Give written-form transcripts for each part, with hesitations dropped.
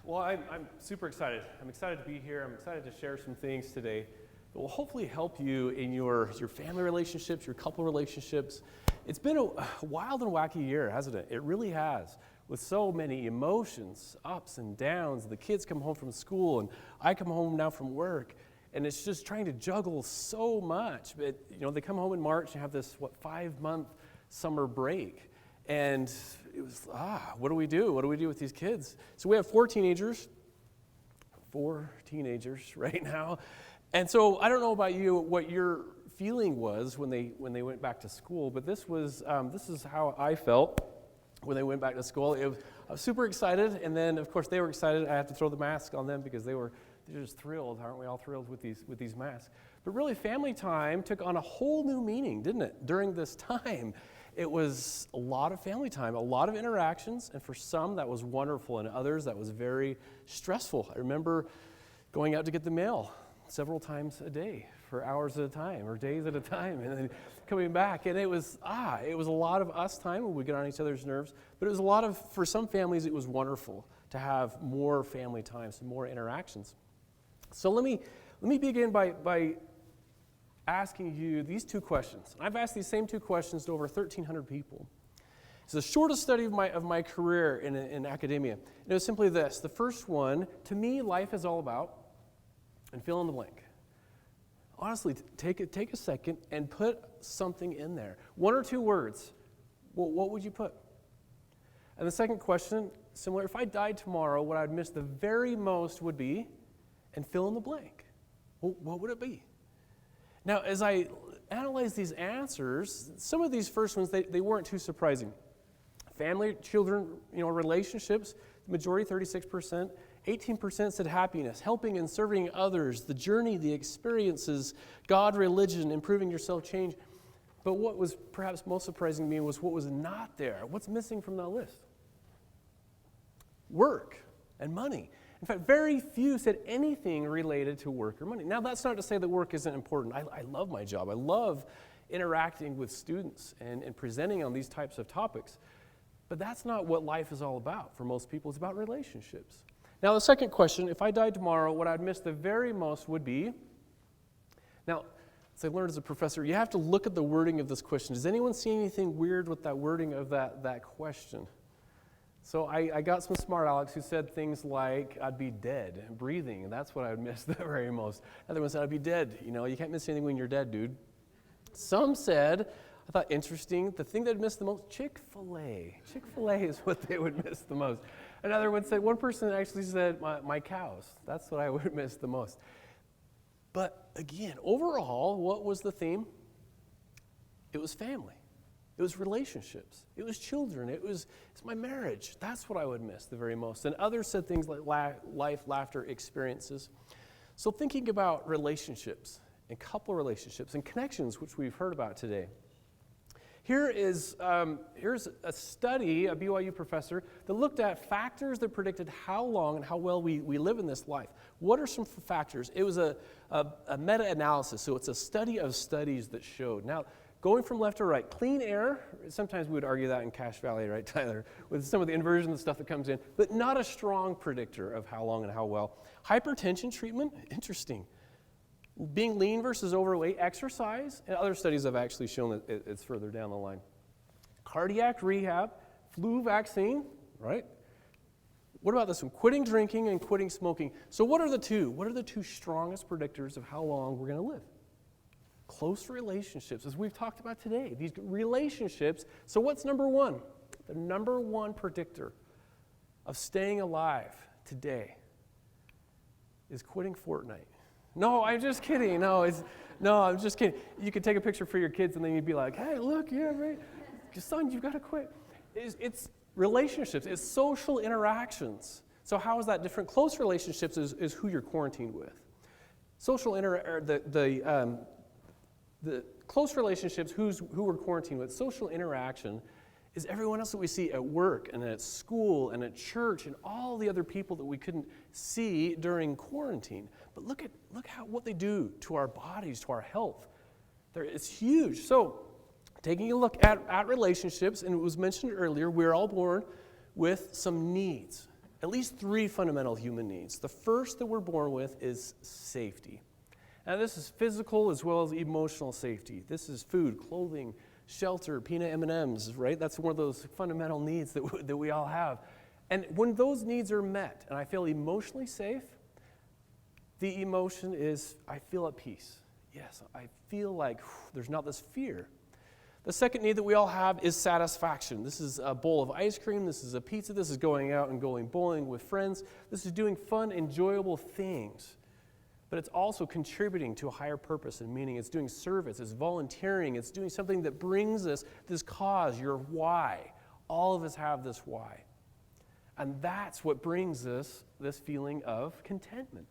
Well, I'm super excited. I'm excited to be here. I'm excited to share some things today that will hopefully help you in your family relationships, your couple relationships. It's been a wild and wacky year, hasn't it? It really has, with so many emotions, ups and downs. The kids come home from school, and I come home now from work, and it's just trying to juggle so much. But they come home in March and have this 5-month summer break. And it was, what do we do? What do we do with these kids? So we have four teenagers right now. And so I don't know about you, what your feeling was when they went back to school, but this is how I felt when they went back to school. I was super excited, and then of course they were excited. I had to throw the mask on them because they're just thrilled. Aren't we all thrilled with these masks? But really, family time took on a whole new meaning, didn't it, during this time? It was a lot of family time, a lot of interactions, and for some that was wonderful, and others that was very stressful. I remember going out to get the mail several times a day for hours at a time or days at a time, and then coming back, and it was a lot of us time when we get on each other's nerves, but it was for some families it was wonderful to have more family time, some more interactions. So let me begin by asking you these two questions. I've asked these same two questions to over 1,300 people. It's the shortest study of my career in academia. And it was simply this. The first one, to me, life is all about, and fill in the blank. Honestly, take a second and put something in there. One or two words. Well, what would you put? And the second question, similar, if I died tomorrow, what I'd miss the very most would be, and fill in the blank. Well, what would it be? Now, as I analyze these answers, some of these first ones, they weren't too surprising. Family, children, relationships, the majority, 36%. 18% said happiness, helping and serving others, the journey, the experiences, God, religion, improving yourself, change. But what was perhaps most surprising to me was what was not there. What's missing from that list? Work and money. In fact, very few said anything related to work or money. Now, that's not to say that work isn't important. I love my job. I love interacting with students and presenting on these types of topics. But that's not what life is all about for most people. It's about relationships. Now, the second question, if I died tomorrow, what I'd miss the very most would be, now, as I learned as a professor, you have to look at the wording of this question. Does anyone see anything weird with that wording of that question? So I got some smart Alex who said things like, I'd be dead and breathing, and that's what I would miss the very most. Another one said, I'd be dead. You can't miss anything when you're dead, dude. Some said, I thought interesting, the thing they'd miss the most, Chick-fil-A. Chick-fil-A is what they would miss the most. Another one said, one person actually said, my cows. That's what I would miss the most. But again, overall, what was the theme? It was family. It was relationships. It was children. It's my marriage. That's what I would miss the very most. And others said things like life, laughter, experiences. So thinking about relationships and couple relationships and connections, which we've heard about today. Here's a study, a BYU professor, that looked at factors that predicted how long and how well we live in this life. What are some factors? It was a meta-analysis, so it's a study of studies that showed. Now, going from left to right, clean air, sometimes we would argue that in Cache Valley, right, Tyler, with some of the inversion and stuff that comes in, but not a strong predictor of how long and how well. Hypertension treatment, interesting. Being lean versus overweight, exercise, and other studies have actually shown that it's further down the line. Cardiac rehab, flu vaccine, right? What about this one? Quitting drinking and quitting smoking. So what are the two? What are the two strongest predictors of how long we're going to live? Close relationships, as we've talked about today. These relationships. So what's number one? The number one predictor of staying alive today is quitting Fortnite. No, I'm just kidding. No, I'm just kidding. You could take a picture for your kids and then you'd be like, hey, look, yeah, right. Son, you've got to quit. It's relationships. It's social interactions. So how is that different? Close relationships is who you're quarantined with. The close relationships, who we're quarantined with. Social interaction is everyone else that we see at work and at school and at church and all the other people that we couldn't see during quarantine. But look what they do to our bodies, to our health. It's huge. So taking a look at relationships, and it was mentioned earlier, we're all born with some needs. at least 3 fundamental human needs. The first that we're born with is safety. And this is physical as well as emotional safety. This is food, clothing, shelter, peanut M&Ms, right? That's one of those fundamental needs that we all have. And when those needs are met and I feel emotionally safe, the emotion is I feel at peace. Yes, I feel like there's not this fear. The second need that we all have is satisfaction. This is a bowl of ice cream. This is a pizza. This is going out and going bowling with friends. This is doing fun, enjoyable things. But it's also contributing to a higher purpose and meaning. It's doing service. It's volunteering. It's doing something that brings us this cause, your why. All of us have this why. And that's what brings us this feeling of contentment.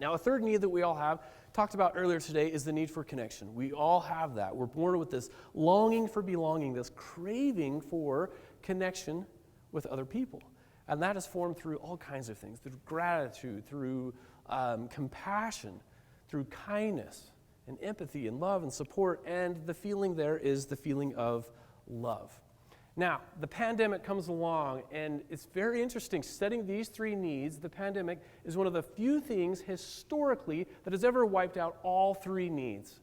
Now, a third need that we all have, talked about earlier today, is the need for connection. We all have that. We're born with this longing for belonging, this craving for connection with other people. And that is formed through all kinds of things, through gratitude, through compassion, through kindness and empathy and love and support. And the feeling there is the feeling of love. Now, the pandemic comes along, and it's very interesting. Studying these 3 needs, the pandemic is one of the few things historically that has ever wiped out all 3 needs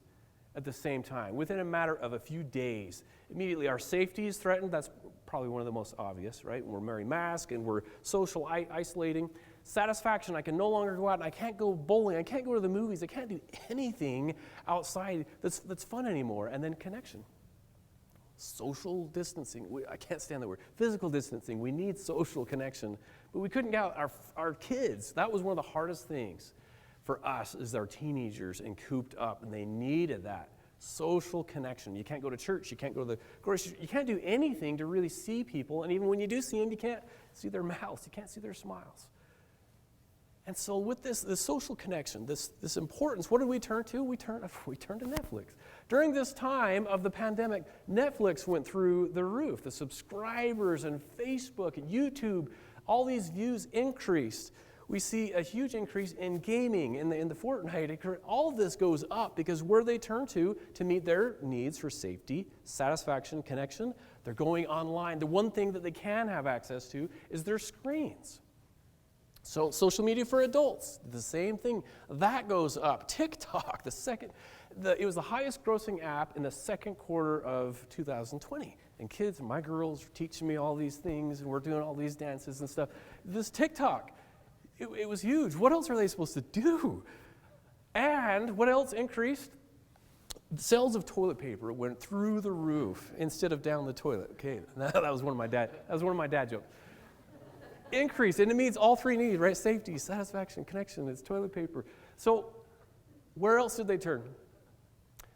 at the same time, within a matter of a few days. Immediately, our safety is threatened. That's probably one of the most obvious, right? We're wearing masks, and we're social isolating. Satisfaction, I can no longer go out, and I can't go bowling, I can't go to the movies, I can't do anything outside that's fun anymore. And then connection. Social distancing, I can't stand the word. Physical distancing, we need social connection. But we couldn't get out our kids. That was one of the hardest things for us as our teenagers and cooped up, and they needed that social connection. You can't go to church, you can't go to the grocery store, you can't do anything to really see people, and even when you do see them, you can't see their mouths, you can't see their smiles. And so with this social connection, this importance, what did we turn to? We turned to Netflix. During this time of the pandemic, Netflix went through the roof. The subscribers and Facebook and YouTube, all these views increased. We see a huge increase in gaming, in the Fortnite. All of this goes up because where they turn to meet their needs for safety, satisfaction, connection, they're going online. The one thing that they can have access to is their screens. So social media for adults, the same thing. That goes up. TikTok, it was the highest grossing app in the second quarter of 2020. And kids, my girls are teaching me all these things, and we're doing all these dances and stuff. This TikTok, it was huge. What else are they supposed to do? And what else increased? Sales of toilet paper went through the roof instead of down the toilet. Okay, that was one of my dad jokes. Increase, and it means all 3 needs, right? Safety, satisfaction, connection, it's toilet paper. So where else did they turn?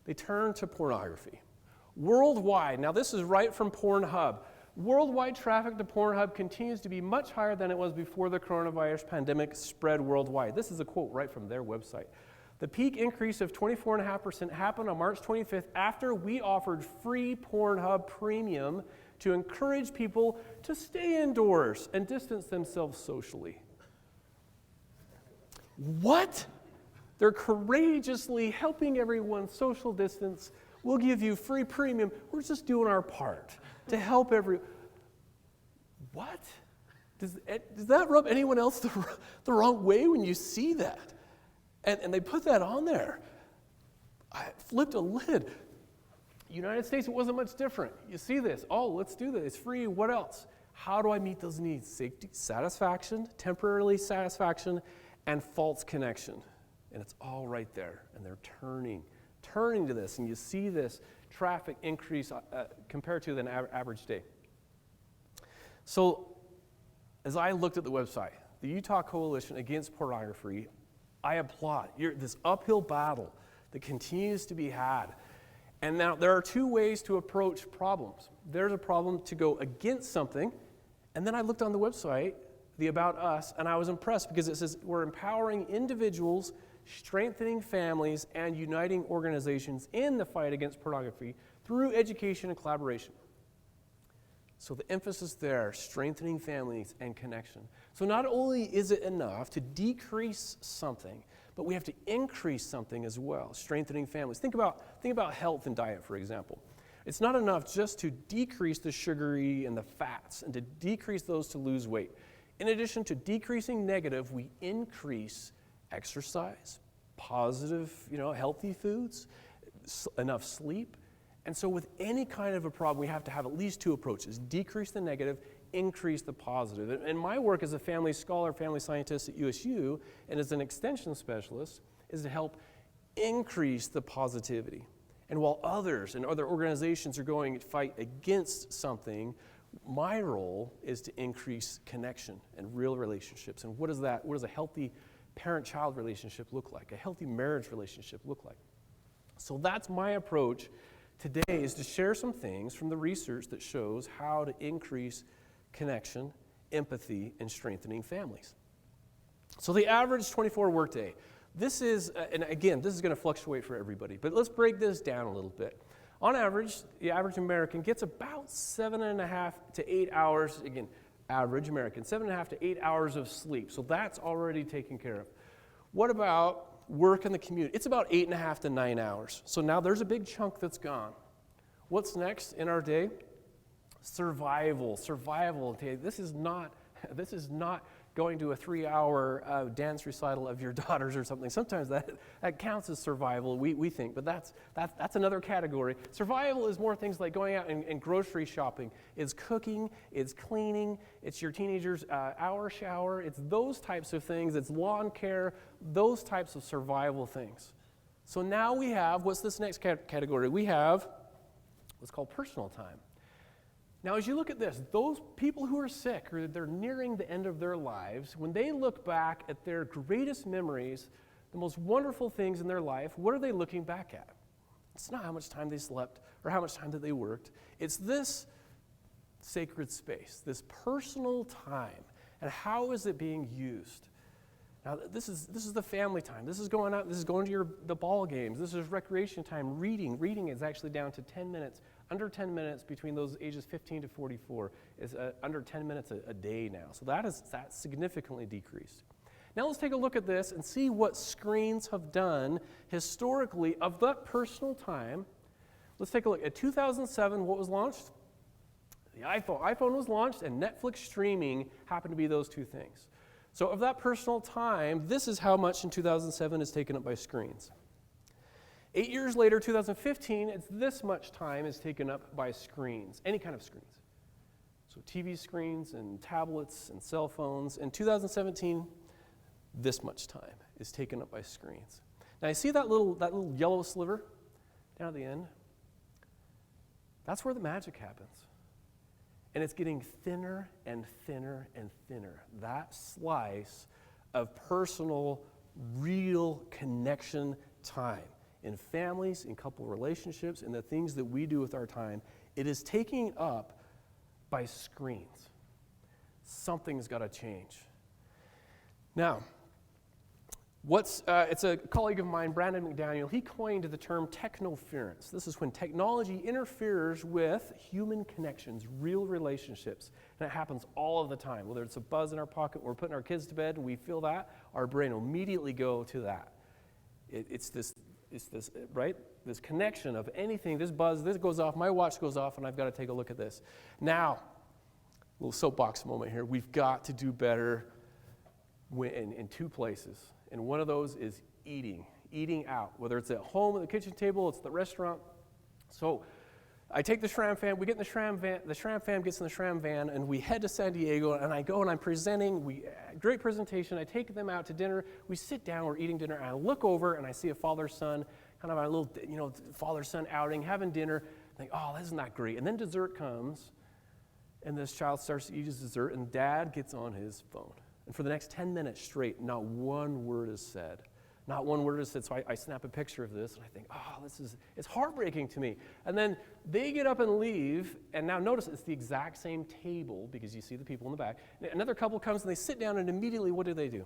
They turned to pornography. Worldwide, now this is right from Pornhub, worldwide traffic to Pornhub continues to be much higher than it was before the coronavirus pandemic spread worldwide. This is a quote right from their website. The peak increase of 24.5% happened on March 25th after we offered free Pornhub Premium to encourage people to stay indoors and distance themselves socially. What? They're courageously helping everyone social distance. We'll give you free premium. We're just doing our part to help everyone. What? Does that rub anyone else the wrong way when you see that? And they put that on there. I flipped a lid. United States, it wasn't much different. You see this. Oh, let's do this. It's free. What else? How do I meet those needs? Safety, satisfaction, temporary satisfaction, and false connection. And it's all right there. And they're turning to this. And you see this traffic increase compared to an average day. So as I looked at the website, the Utah Coalition Against Pornography, I applaud this uphill battle that continues to be had. And now there are 2 ways to approach problems. There's a problem to go against something, and then I looked on the website, the About Us, and I was impressed because it says we're empowering individuals, strengthening families, and uniting organizations in the fight against pornography through education and collaboration. So the emphasis there, strengthening families and connection. So not only is it enough to decrease something, but we have to increase something as well, strengthening families. Think about health and diet, for example. It's not enough just to decrease the sugary and the fats and to decrease those to lose weight. In addition to decreasing negative, we increase exercise, positive, healthy foods, enough sleep. And so with any kind of a problem, we have to have at least two approaches: decrease the negative, increase the positive. And my work as a family scholar, family scientist at USU, and as an extension specialist, is to help increase the positivity. And while others and other organizations are going to fight against something, my role is to increase connection and real relationships. And what does a healthy parent-child relationship look like? A healthy marriage relationship look like? So that's my approach today, is to share some things from the research that shows how to increase connection, empathy, and strengthening families. So the average 24 workday. This is, and again, this is going to fluctuate for everybody, but let's break this down a little bit. On average, the average American gets about 7.5 to 8 hours, again, average American, 7.5 to 8 hours of sleep. So that's already taken care of. What about work and the commute? It's about 8.5 to 9 hours. So now there's a big chunk that's gone. What's next in our day? Survival. Okay, this is not going to a 3-hour dance recital of your daughters or something. Sometimes that counts as survival, we think, but that's another category. Survival is more things like going out and grocery shopping. It's cooking, it's cleaning, it's your teenager's hour shower, it's those types of things, it's lawn care, those types of survival things. So now we have, what's this next category? We have what's called personal time. Now, as you look at this, those people who are sick or they're nearing the end of their lives, when they look back at their greatest memories, the most wonderful things in their life, what are they looking back at? It's not how much time they slept or how much time that they worked. It's this sacred space, this personal time, and how is it being used? Now, this is the family time. This is going out. This is going to the ball games. This is recreation time. Reading. Reading is actually down to 10 minutes. Under 10 minutes between those ages 15 to 44 is under 10 minutes a day now. So that's significantly decreased. Now let's take a look at this and see what screens have done historically of that personal time. Let's take a look. At 2007, what was launched? The iPhone. iPhone was launched, and Netflix streaming happened to be those two things. So of that personal time, this is how much in 2007 is taken up by screens. 8 years later, 2015, it's this much time is taken up by screens, any kind of screens. So TV screens and tablets and cell phones. In 2017, this much time is taken up by screens. Now you see that little yellow sliver down at the end? That's where the magic happens. And it's getting thinner and thinner and thinner. That slice of personal, real connection time in families, in couple relationships, and the things that we do with our time, it is taking up by screens. Something's got to change. Now, it's a colleague of mine, Brandon McDaniel, he coined the term technoference. This is when technology interferes with human connections, real relationships. And it happens all of the time. Whether it's a buzz in our pocket, we're putting our kids to bed and we feel that, our brain will immediately go to that. It's this, right? This connection of anything, this buzz, this goes off, my watch goes off, and I've got to take a look at this. Now, a little soapbox moment here. We've got to do better in two places. And one of those is eating out, whether it's at home at the kitchen table, it's the restaurant. So I take the Schramm fam, we get in the Schramm van, the Schramm fam gets in the Schramm van, and we head to San Diego, and I go and I'm presenting, great presentation, I take them out to dinner, we sit down, we're eating dinner, and I look over and I see a father-son, kind of a little, father-son outing, having dinner, I think, oh, isn't that great? And then dessert comes, and this child starts to eat his dessert, and dad gets on his phone. And for the next 10 minutes straight, not one word is said. Not one word is said. So I snap a picture of this, and I think, it's heartbreaking to me. And then they get up and leave, and now notice it's the exact same table, because you see the people in the back. Another couple comes, and they sit down, and immediately, what do? They're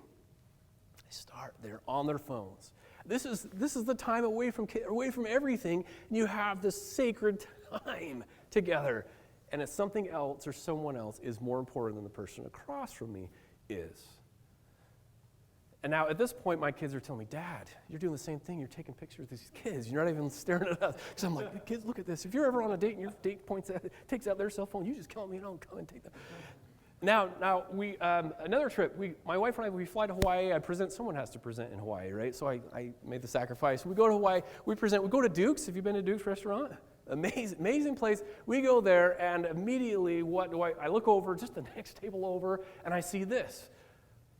on their phones. This is the time away from everything, and you have this sacred time together. And it's something else or someone else is more important than the person across from me is. And now at this point, my kids are telling me, Dad, you're doing the same thing. You're taking pictures of these kids. You're not even staring at us. So I'm like, kids, look at this. If you're ever on a date and your date takes out their cell phone, you just call me and I'll come and take them. Now we another trip. My wife and I, we fly to Hawaii. Someone has to present in Hawaii, right? So I made the sacrifice. We go to Hawaii. We go to Duke's. Have you been to Duke's restaurant? Amazing place. We go there, and immediately, I look over, just the next table over, and I see this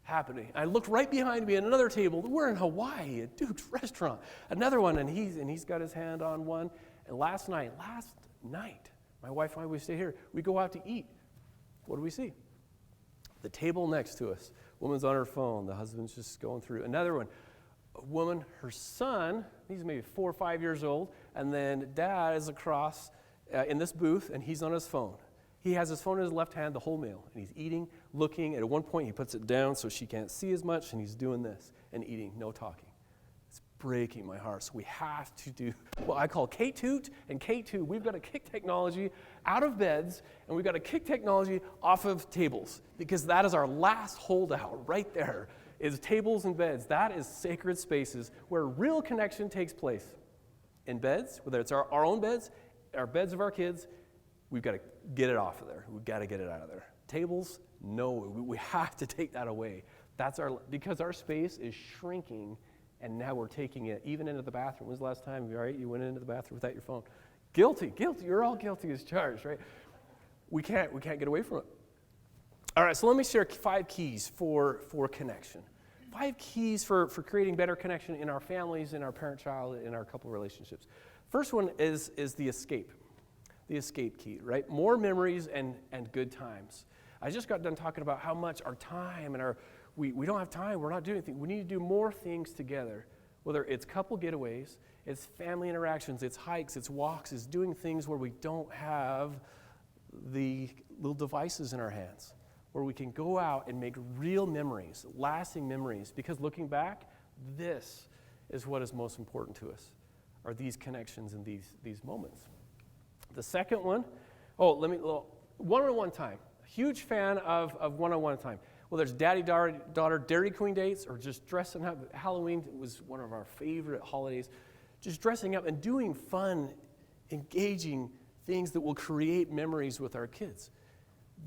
happening. I look right behind me at another table. We're in Hawaii at Duke's restaurant. Another one, and he's got his hand on one. And last night, my wife and I, we stay here. We go out to eat. What do we see? The table next to us. Woman's on her phone. The husband's just going through. Another one. A woman, her son, he's maybe 4 or 5 years old, and then dad is across in this booth, and he's on his phone. He has his phone in his left hand the whole meal, and he's eating, looking, and at one point he puts it down so she can't see as much, and he's doing this and eating, no talking. It's breaking my heart. So we have to do what I call K-toot and K2. We've got to kick technology out of beds, and we've got to kick technology off of tables, because that is our last holdout right there. Is tables and beds. That is sacred spaces where real connection takes place. In beds, whether it's our own beds, our beds of our kids, we've got to get it off of there. We've got to get it out of there. Tables, no, we have to take that away. Because our space is shrinking, and now we're taking it even into the bathroom. When's the last time, you went into the bathroom without your phone? Guilty. You're all guilty as charged, right? We can't get away from it. All right, so let me share 5 keys for connection. 5 keys for creating better connection in our families, in our parent-child, in our couple relationships. First one is the escape key, right? More memories and good times. I just got done talking about how much our time and we don't have time, we're not doing anything. We need to do more things together, whether it's couple getaways, it's family interactions, it's hikes, it's walks, it's doing things where we don't have the little devices in our hands, where we can go out and make real memories, lasting memories, because looking back, this is what is most important to us, are these connections and these moments. The second one, one-on-one time. Huge fan of one-on-one time. Well, there's daddy-daughter Dairy Queen dates, or just dressing up. Halloween was one of our favorite holidays. Just dressing up and doing fun, engaging things that will create memories with our kids.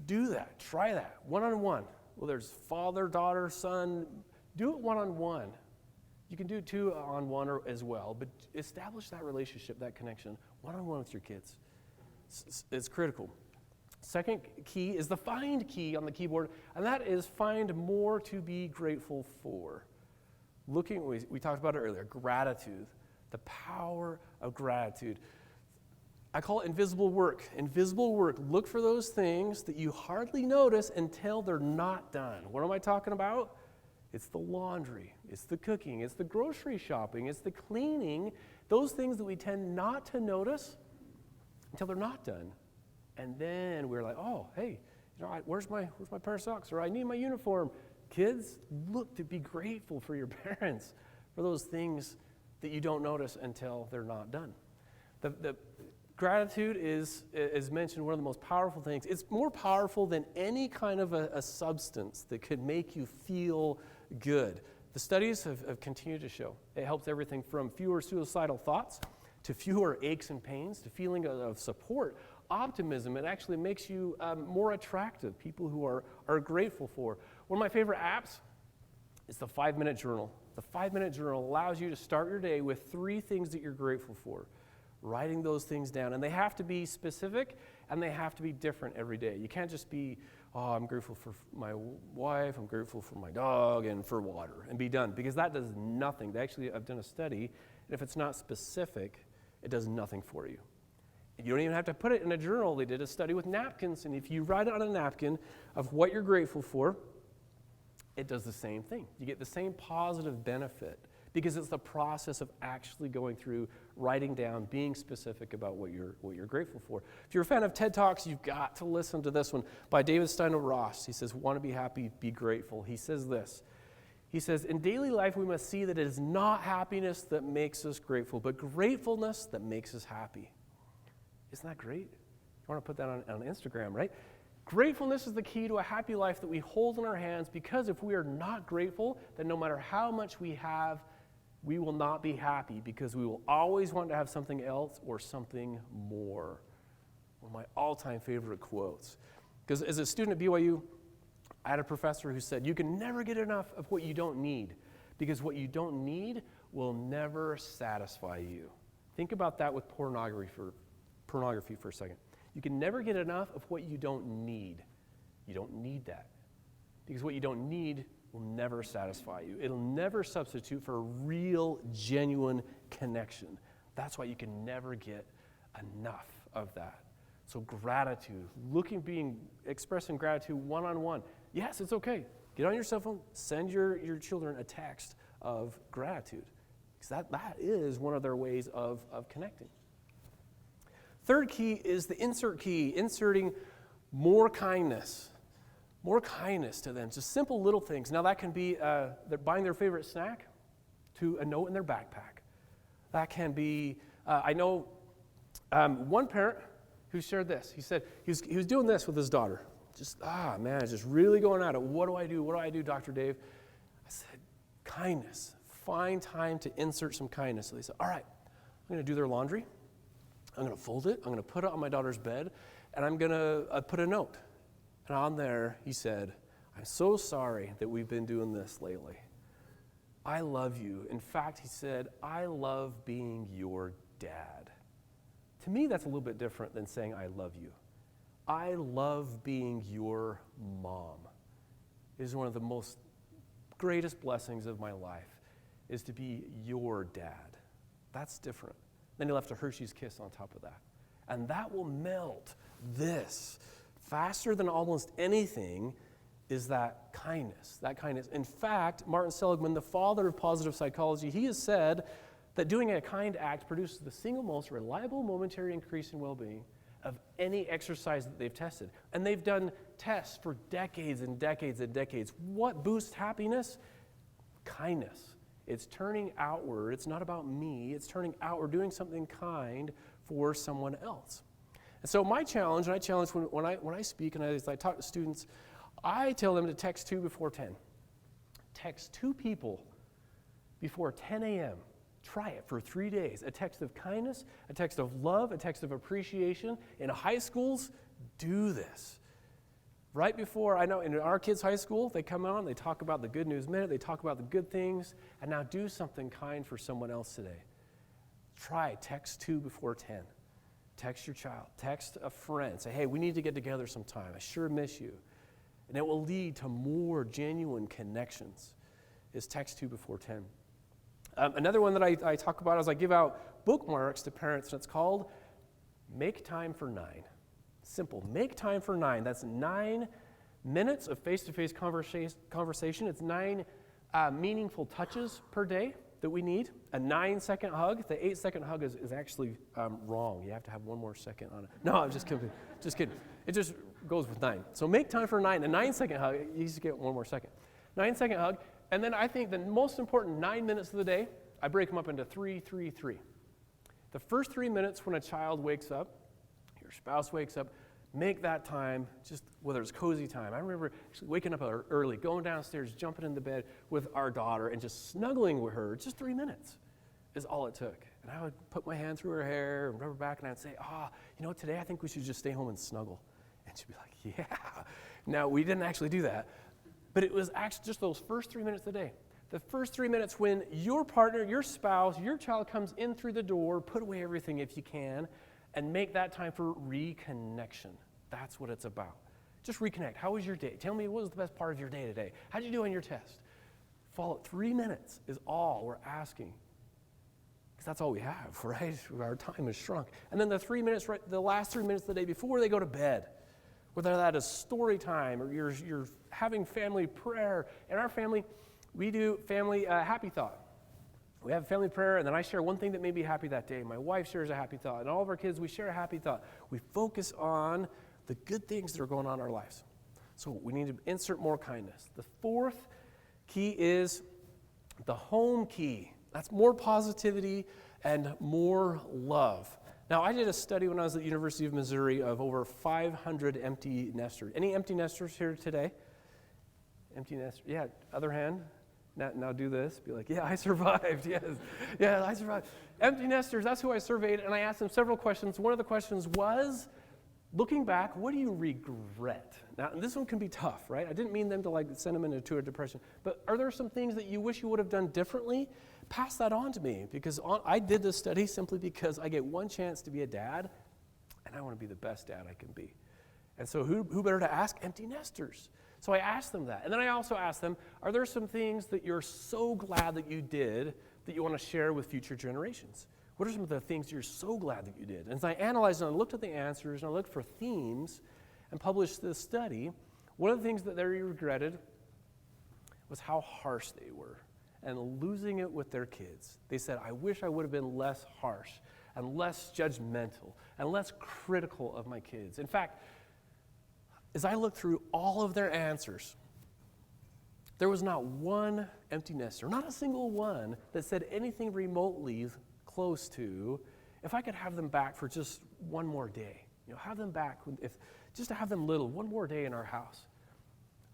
Do that. Try that. One-on-one. Well, there's father, daughter, son. Do it one-on-one. You can do 2-on-1 as well, but establish that relationship, that connection, one-on-one with your kids. It's critical. Second key is the find key on the keyboard, and that is find more to be grateful for. We talked about it earlier, gratitude, the power of gratitude. I call it invisible work. Invisible work. Look for those things that you hardly notice until they're not done. What am I talking about? It's the laundry. It's the cooking. It's the grocery shopping. It's the cleaning. Those things that we tend not to notice until they're not done. And then we're like, oh, hey, where's my pair of socks? Or I need my uniform. Kids, look to be grateful for your parents for those things that you don't notice until they're not done. The gratitude is mentioned, one of the most powerful things. It's more powerful than any kind of a substance that could make you feel good. The studies have continued to show it helps everything from fewer suicidal thoughts to fewer aches and pains to feeling of support, optimism. It actually makes you more attractive, people who are grateful for. One of my favorite apps is the 5-Minute Journal. The 5-Minute Journal allows you to start your day with 3 things that you're grateful for. Writing those things down. And they have to be specific, and they have to be different every day. You can't just be, I'm grateful for my wife, I'm grateful for my dog, and for water, and be done. Because that does nothing. I've done a study, and if it's not specific, it does nothing for you. You don't even have to put it in a journal. They did a study with napkins, and if you write on a napkin of what you're grateful for, it does the same thing. You get the same positive benefit, because it's the process of actually going through, writing down, being specific about what you're grateful for. If you're a fan of TED Talks, you've got to listen to this one by David Steiner-Ross. He says, want to be happy, be grateful. He says this. He says, in daily life, we must see that it is not happiness that makes us grateful, but gratefulness that makes us happy. Isn't that great? You want to put that on Instagram, right? Gratefulness is the key to a happy life that we hold in our hands, because if we are not grateful, then no matter how much we have, we will not be happy, because we will always want to have something else or something more. One of my all-time favorite quotes. Because as a student at BYU, I had a professor who said, you can never get enough of what you don't need, because what you don't need will never satisfy you. Think about that with pornography for a second. You can never get enough of what you don't need. You don't need that, because what you don't need will never satisfy you. It'll never substitute for a real, genuine connection. That's why you can never get enough of that. So gratitude, expressing gratitude one-on-one. Yes, it's okay. Get on your cell phone, send your children a text of gratitude, because that is one of their ways of connecting. Third key is the insert key, inserting more kindness to them. Just simple little things. Now that can be they're buying their favorite snack to a note in their backpack. That can be, I know one parent who shared this. He said he was doing this with his daughter. Just, it's just really going at it. What do I do, Dr. Dave? I said, kindness. Find time to insert some kindness. So they said, all right, I'm going to do their laundry. I'm going to fold it. I'm going to put it on my daughter's bed, and I'm going to put a note. And on there, he said, I'm so sorry that we've been doing this lately. I love you. In fact, he said, I love being your dad. To me, that's a little bit different than saying I love you. I love being your mom. It is one of the most greatest blessings of my life, is to be your dad. That's different. Then he left a Hershey's Kiss on top of that. And that will melt this. Faster than almost anything is that kindness. In fact, Martin Seligman, the father of positive psychology, he has said that doing a kind act produces the single most reliable momentary increase in well-being of any exercise that they've tested. And they've done tests for decades and decades and decades. What boosts happiness? Kindness. It's turning outward. It's not about me. It's turning outward, doing something kind for someone else. And so my challenge, and I challenge when I speak and as I talk to students, I tell them to text 2 before 10. Text 2 people before 10 a.m. Try it for 3 days. A text of kindness, a text of love, a text of appreciation. In high schools, do this. Right before, I know in our kids' high school, they come on, they talk about the Good News Minute, they talk about the good things, and now do something kind for someone else today. Try text 2 before 10. Text your child, text a friend, say, hey, we need to get together sometime. I sure miss you. And it will lead to more genuine connections, is text 2 before 10. Another one that I talk about is I give out bookmarks to parents, and it's called Make Time for 9. Simple. Make time for 9. That's 9 minutes of face-to-face conversation. It's 9 meaningful touches per day that we need. A 9-second hug. The 8-second hug is actually wrong. You have to have one more second on it. No, I'm just kidding. Just kidding. It just goes with 9. So make time for 9. A 9-second hug, you just get one more second. 9-second hug. And then I think the most important 9 minutes of the day, I break them up into 3, 3, 3. The first 3 minutes when a child wakes up, your spouse wakes up, make that time, just whether it's cozy time. I remember actually waking up early, going downstairs, jumping into bed with our daughter, and just snuggling with her. Just 3 minutes is all it took. And I would put my hand through her hair and rub her back, and I'd say, you know what, today I think we should just stay home and snuggle. And she'd be like, yeah. Now, we didn't actually do that, but it was actually just those first 3 minutes of the day. The first 3 minutes when your partner, your spouse, your child comes in through the door, put away everything if you can, and make that time for reconnection. That's what it's about. Just reconnect. How was your day? Tell me, what was the best part of your day today? How did you do on your test? Follow 3 minutes is all we're asking. Because that's all we have, right? Our time is shrunk. And then the last 3 minutes of the day before they go to bed, whether that is story time or you're having family prayer. In our family, we do family happy thought. We have family prayer, and then I share one thing that made me happy that day. My wife shares a happy thought, and all of our kids, we share a happy thought. We focus on the good things that are going on in our lives. So we need to insert more kindness. The fourth key is the home key. That's more positivity and more love. Now, I did a study when I was at the University of Missouri of over 500 empty nesters. Any empty nesters here today? Empty nesters? Yeah, other hand. Now do this. Be like, yeah, I survived. Yes. Yeah, I survived. Empty nesters, that's who I surveyed, and I asked them several questions. One of the questions was, Looking back, what do you regret? Now, and this one can be tough, right? I didn't mean them to send them into a depression, but are there some things that you wish you would have done differently? Pass that on to me, because I did this study simply because I get one chance to be a dad, and I want to be the best dad I can be. And so who better to ask? Empty nesters. So I asked them that. And then I also asked them, are there some things that you're so glad that you did that you want to share with future generations? What are some of the things you're so glad that you did? And as I analyzed and I looked at the answers and I looked for themes and published this study, one of the things that they regretted was how harsh they were and losing it with their kids. They said, I wish I would have been less harsh and less judgmental and less critical of my kids. In fact, as I looked through all of their answers, there was not one empty nester, not a single one that said anything remotely close to, if I could have them back for just one more day, have them back, just to have them little, one more day in our house,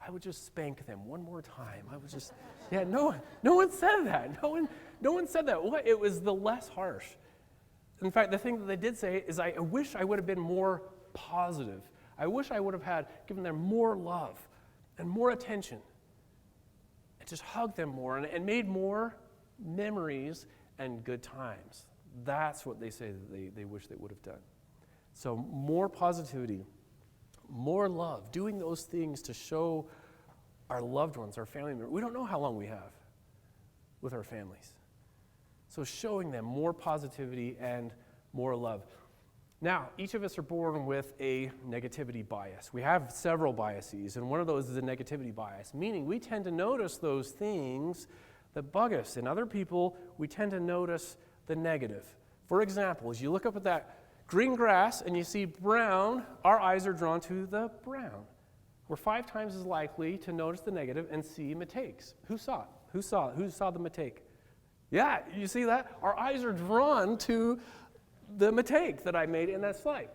I would just spank them one more time. I would just, no one said that. No one said that. What? It was the less harsh. In fact, the thing that they did say is, I wish I would have been more positive. I wish I would have given them more love and more attention and just hugged them more and made more memories and good times. That's what they say that they wish they would have done. So more positivity, more love, doing those things to show our loved ones, our family members. We don't know how long we have with our families. So showing them more positivity and more love. Now, each of us are born with a negativity bias. We have several biases, and one of those is a negativity bias, meaning we tend to notice those things that bug us. In other people, we tend to notice the negative. For example, as you look up at that green grass and you see brown, our eyes are drawn to the brown. We're 5 times as likely to notice the negative and see mistakes. Who saw it? Who saw the mistake? Yeah, you see that? Our eyes are drawn to the mistake that I made in that slide.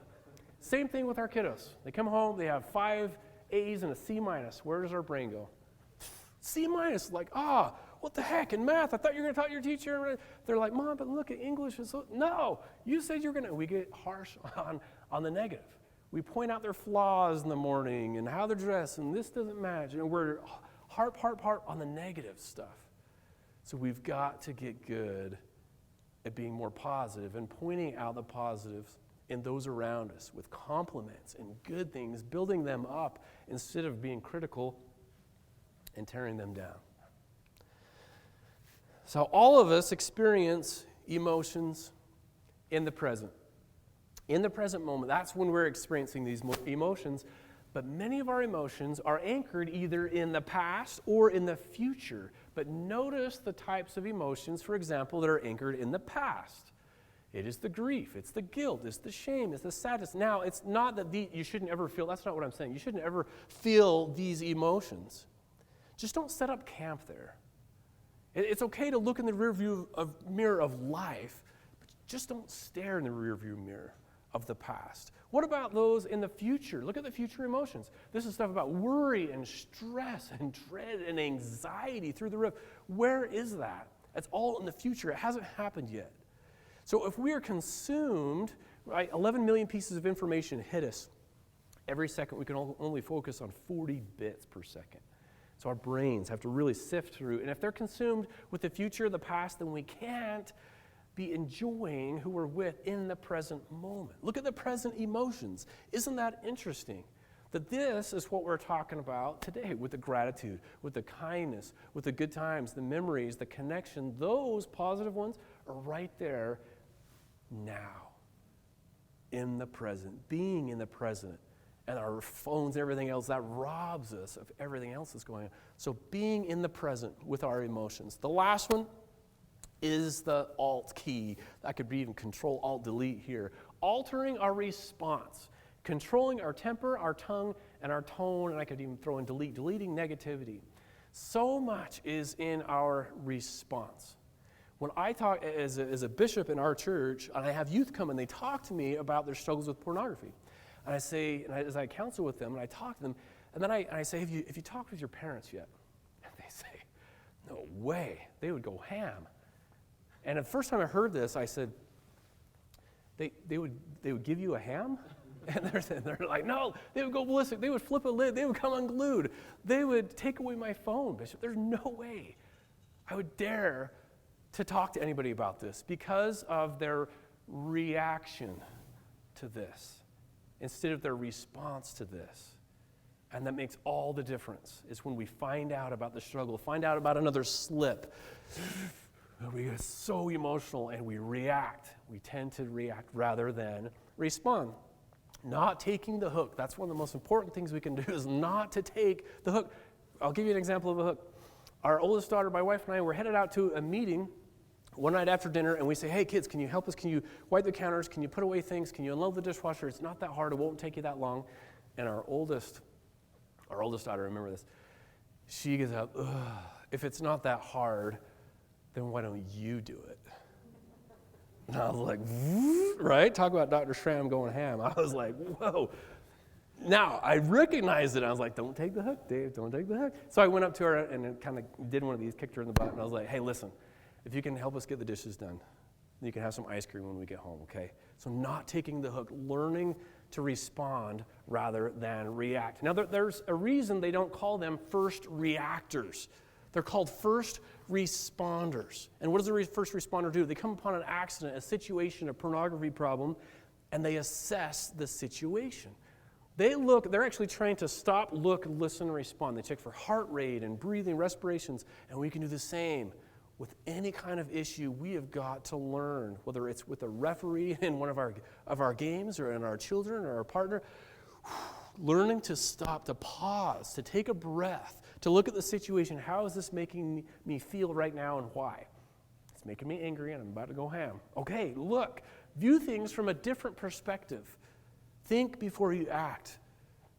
Same thing with our kiddos. They come home, they have 5 A's and a C minus. Where does our brain go? C minus, what the heck, in math, I thought you were going to talk to your teacher. They're like, Mom, but look at English. No, you said you're going to. We get harsh on the negative. We point out their flaws in the morning and how they're dressed, and this doesn't match. And we're heart on the negative stuff. So we've got to get good at being more positive and pointing out the positives in those around us with compliments and good things, building them up instead of being critical and tearing them down. So all of us experience emotions in the present. In the present moment, that's when we're experiencing these emotions, but many of our emotions are anchored either in the past or in the future. But notice the types of emotions, for example, that are anchored in the past. It is the grief, it's the guilt, it's the shame, it's the sadness. Now, it's not that you shouldn't ever feel, that's not what I'm saying. You shouldn't ever feel these emotions. Just don't set up camp there. It's okay to look in the rearview mirror of life, but just don't stare in the rearview mirror of the past. What about those in the future? Look at the future emotions. This is stuff about worry and stress and dread and anxiety through the roof. Where is that? That's all in the future. It hasn't happened yet. So if we are consumed, right, 11 million pieces of information hit us every second. We can only focus on 40 bits per second. So our brains have to really sift through. And if they're consumed with the future, the past, then we can't be enjoying who we're with in the present moment. Look at the present emotions. Isn't that interesting? That this is what we're talking about today with the gratitude, with the kindness, with the good times, the memories, the connection. Those positive ones are right there now, in the present, being in the present. And our phones and everything else, that robs us of everything else that's going on. So being in the present with our emotions. The last one is the Alt key. I could be even Control Alt Delete here. Altering our response, controlling our temper, our tongue, and our tone, and I could even throw in delete, deleting negativity. So much is in our response. When I talk as a bishop in our church, and I have youth come and they talk to me about their struggles with pornography. And I say, as I counsel with them, and I talk to them, and then I say, have you talked with your parents yet? And they say, no way. They would go ham. And the first time I heard this, I said, they would give you a ham? And they're like, no, they would go ballistic. They would flip a lid. They would come unglued. They would take away my phone, Bishop. There's no way I would dare to talk to anybody about this because of their reaction to this instead of their response to this. And that makes all the difference, is when we find out about the struggle, find out about another slip, we get so emotional and we react. We tend to react rather than respond. Not taking the hook. That's one of the most important things we can do, is not to take the hook. I'll give you an example of a hook. Our oldest daughter, my wife and I, were headed out to a meeting one night after dinner, and we say, hey kids, can you help us? Can you wipe the counters? Can you put away things? Can you unload the dishwasher? It's not that hard. It won't take you that long. And our oldest daughter, remember this, she gets up, if it's not that hard, then why don't you do it? And I was like, right? Talk about Dr. Schramm going ham. I was like, whoa. Now, I recognized it. I was like, don't take the hook, Dave. Don't take the hook. So I went up to her and kind of did one of these, kicked her in the butt, and I was like, hey, listen, if you can help us get the dishes done, you can have some ice cream when we get home, okay? So not taking the hook, learning to respond rather than react. Now, there's a reason they don't call them first reactors. They're called first responders. And what does a first responder do? They come upon an accident, a situation, a pornography problem, and they assess the situation. They're actually trained to stop, look, listen, respond. They check for heart rate and breathing, respirations, and we can do the same. With any kind of issue, we have got to learn, whether it's with a referee in one of our games or in our children or our partner, learning to stop, to pause, to take a breath, to look at the situation. How is this making me feel right now and why? It's making me angry and I'm about to go ham. Okay, look, view things from a different perspective. Think before you act.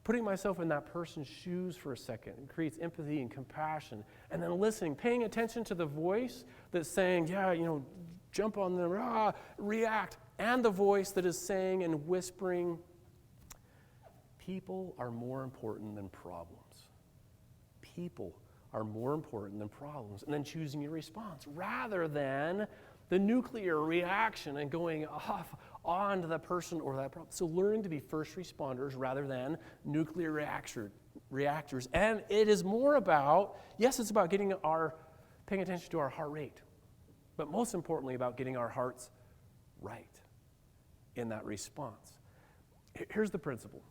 Putting myself in that person's shoes for a second creates empathy and compassion. And then listening, paying attention to the voice that's saying, yeah, jump on them, react. And the voice that is saying and whispering, people are more important than problems. People are more important than problems. And then choosing your response rather than the nuclear reaction and going off onto the person or that problem. So learning to be first responders rather than nuclear reactors. And it is more about, yes, it's about paying attention to our heart rate, but most importantly about getting our hearts right in that response. Here's the principle.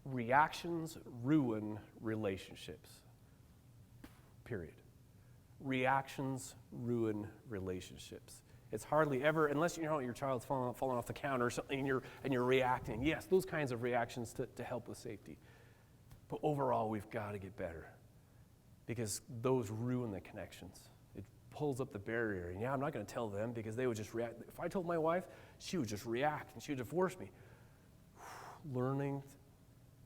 Reactions ruin relationships. Period. Reactions ruin relationships. It's hardly ever, unless your child's falling off the counter or something and you're reacting. Yes, those kinds of reactions to help with safety. But overall, we've got to get better because those ruin the connections. It pulls up the barrier. And I'm not going to tell them because they would just react. If I told my wife, she would just react and she would divorce me. Learning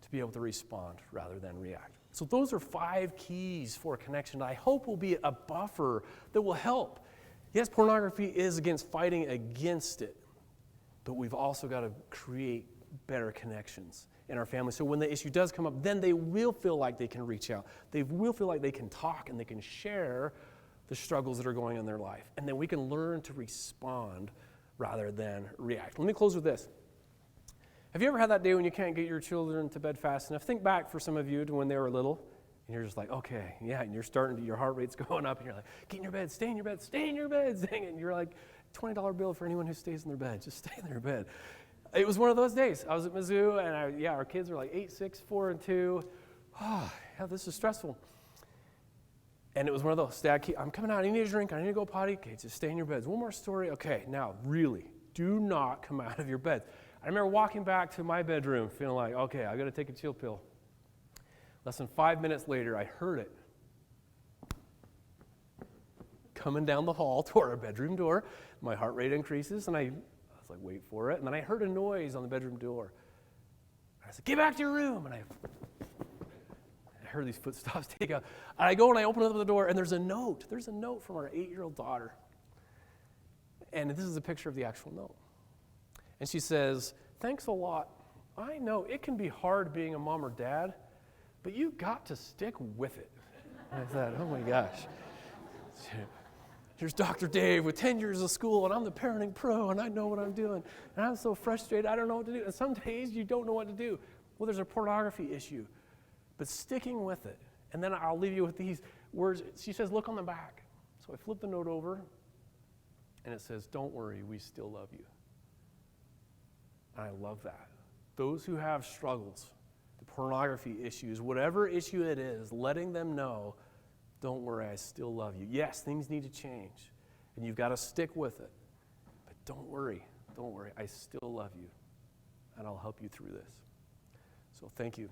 to be able to respond rather than react. So those are 5 keys for connection. I hope will be a buffer that will help. Yes, pornography is fighting against it, but we've also got to create better connections in our family. So when the issue does come up, then they will feel like they can reach out. They will feel like they can talk and they can share the struggles that are going on in their life. And then we can learn to respond rather than react. Let me close with this. Have you ever had that day when you can't get your children to bed fast enough? Think back for some of you to when they were little, and you're just like, okay, yeah, and your heart rate's going up, and you're like, get in your bed, stay in your bed, stay in your bed, and you're like, $20 bill for anyone who stays in their bed, just stay in their bed. It was one of those days. I was at Mizzou, and our kids were like 8, 6, 4, and 2. Oh, yeah, this is stressful. And it was one of those, Dad, I'm coming out, I need a drink, I need to go potty. Okay, just stay in your beds. One more story. Okay, now, really, do not come out of your beds. I remember walking back to my bedroom feeling like, okay, I got to take a chill pill. Less than 5 minutes later, I heard it coming down the hall toward our bedroom door. My heart rate increases, and I was like, wait for it. And then I heard a noise on the bedroom door. I said, get back to your room. And I heard these footsteps take out. And I go and I open up the door, and there's a note. There's a note from our 8-year-old daughter. And this is a picture of the actual note. And she says, thanks a lot. I know it can be hard being a mom or dad, but you got to stick with it. And I thought, oh my gosh. Here's Dr. Dave with 10 years of school, and I'm the parenting pro, and I know what I'm doing. And I'm so frustrated, I don't know what to do. And some days you don't know what to do. Well, there's a pornography issue. But sticking with it. And then I'll leave you with these words. She says, look on the back. So I flip the note over, and it says, don't worry, we still love you. And I love that. Those who have struggles, the pornography issues, whatever issue it is, letting them know, don't worry, I still love you. Yes, things need to change, and you've got to stick with it. But don't worry, I still love you, and I'll help you through this. So thank you.